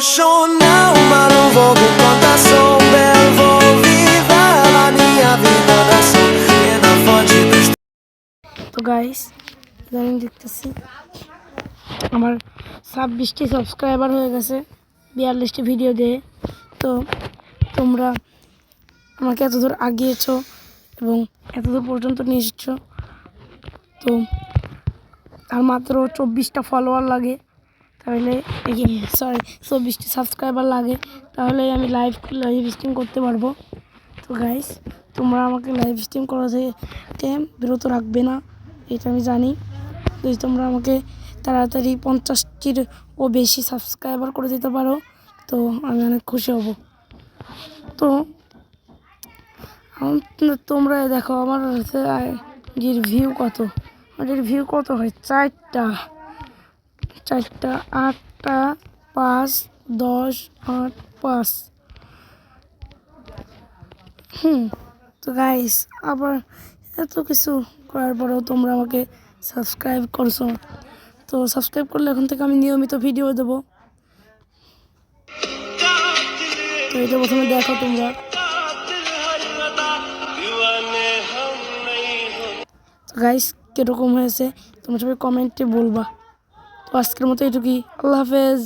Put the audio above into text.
emocional, mas não vou com contação. Belo, vou viver a minha vida da ação. E na fonte dos... তো guys ইদানিং দেখতেছি আমার 26টি subscriber হয়ে গেছে 42টি video দিয়ে। তো তোমরা আমাকে এতদূর আগিয়েছো এবং এতদূর পর্যন্ত নিয়ে এসেছো। তো আর মাত্র 24টা ফলোয়ার লাগে, তাহলে 24টি সাবস্ক্রাইবার লাগে, তাহলে আমি লাইভ স্ট্রিম করতে পারবো। তো গাইস তোমরা আমাকে লাইভ স্ট্রিম করা থেকে বিরত রাখবে না, এটা আমি জানি। যদি তোমরা আমাকে তাড়াতাড়ি 50টির ও বেশি সাবস্ক্রাইবার করে দিতে পারো তো আমি অনেক খুশি হব। তো তোমরা দেখো আমার ভিউ কত, আমাদের ভিউ কত হয় 4টা 8টা 5 10 8 5। তো গাইস আবার এত কিছু করার পরেও তোমরা আমাকে সাবস্ক্রাইব করছো। তো সাবস্ক্রাইব করলে এখন থেকে আমি নিয়মিত ভিডিও দেবো। তো এটা প্রথমে দেখো তোমরা। তো গাইস কীরকম হয়েছে তোমরা সবাই কমেন্টে বলবা। তো আজকের মতো এটুকুই, আল্লাহ হাফেজ।